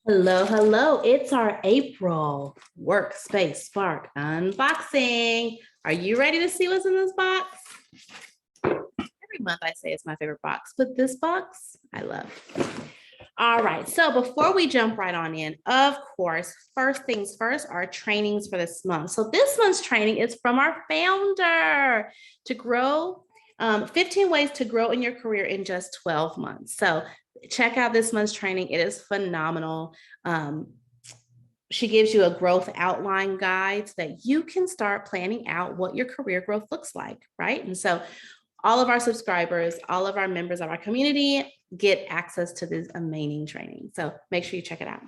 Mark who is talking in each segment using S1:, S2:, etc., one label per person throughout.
S1: Hello, hello. It's our April Workspace Spark unboxing. Are you ready to see what's in this box? Every month I say it's my favorite box, but this box I love. All right, so before we jump right on in, of course, first things first, our trainings for this month. So this month's training is from our founder to grow 15 ways to grow in your career in just 12 months. So check out this month's training. It is phenomenal. She gives you a growth outline guide so that you can start planning out what your career growth looks like, right? And so all of our subscribers, all of our members of our community get access to this amazing training. So make sure you check it out.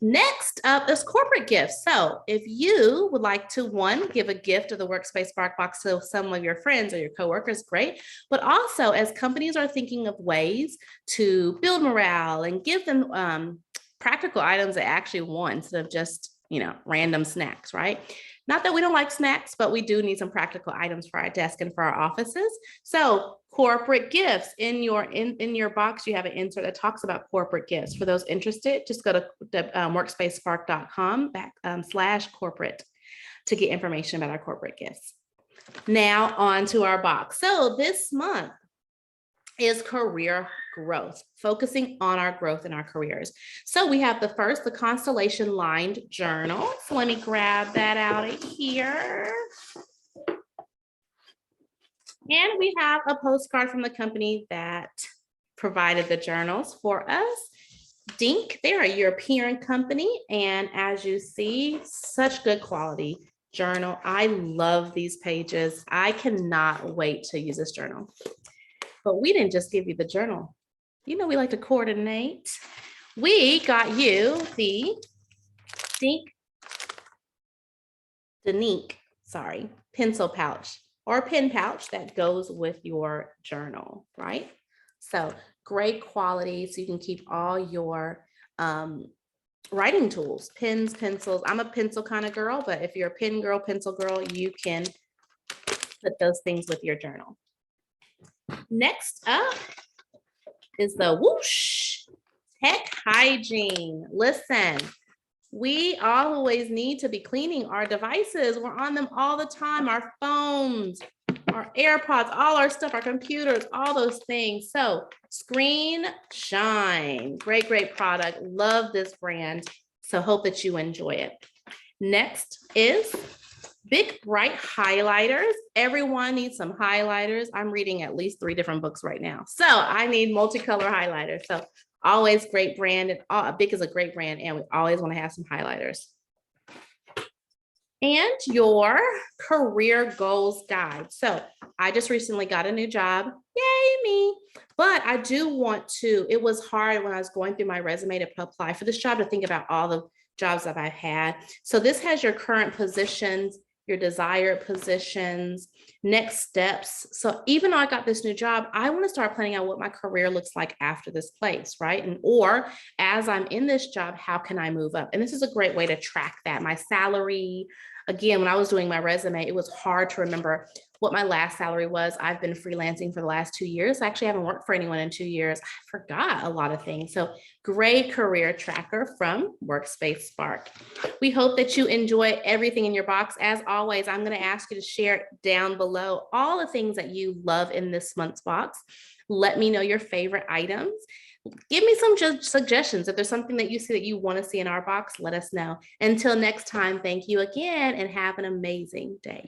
S1: Next up is corporate gifts. So if you would like to, one, give a gift of the Workspace Spark Box to some of your friends or your coworkers, great. But also as companies are thinking of ways to build morale and give them practical items they actually want instead of just, random snacks, right? Not that we don't like snacks, but we do need some practical items for our desk and for our offices. So corporate gifts in your box, you have an insert that talks about corporate gifts. For those interested, just go to workspacespark.com/corporate to get information about our corporate gifts. Now on to our box. So this month is career growth, focusing on our growth in our careers. So we have the Constellation lined journal. So let me grab that out of here. And we have a postcard from the company that provided the journals for us. Dink, they're a European company. And as you see, such good quality journal. I love these pages. I cannot wait to use this journal. But we didn't just give you the journal. We like to coordinate. We got you the pencil pouch or pen pouch that goes with your journal, right? So great quality, so you can keep all your writing tools, pens, pencils. I'm a pencil kind of girl, but if you're a pen girl, pencil girl, you can put those things with your journal. Next up is the Whoosh Tech Hygiene. Listen, we always need to be cleaning our devices. We're on them all the time, our phones, our AirPods, all our stuff, our computers, all those things. So Screen Shine, great, great product. Love this brand. So hope that you enjoy it. Next is Big Bright highlighters. Everyone needs some highlighters. I'm reading at least 3 different books right now. So I need multicolor highlighters. So always great brand. And Big is a great brand, and we always want to have some highlighters. And your career goals guide. So I just recently got a new job. Yay, me. But I do want to, it was hard when I was going through my resume to apply for this job to think about all the jobs that I've had. So this has your current positions, your desired positions, next steps. So even though I got this new job, I want to start planning out what my career looks like after this place, right? Or as I'm in this job, how can I move up? And this is a great way to track that. My salary, again, when I was doing my resume, it was hard to remember what my last salary was. I've been freelancing for the last 2 years. I actually haven't worked for anyone in 2 years. I forgot a lot of things. So great career tracker from Workspace Spark. We hope that you enjoy everything in your box. As always, I'm going to ask you to share down below all the things that you love in this month's box. Let me know your favorite items. Give me some suggestions. If there's something that you see that you want to see in our box, let us know. Until next time, thank you again and have an amazing day.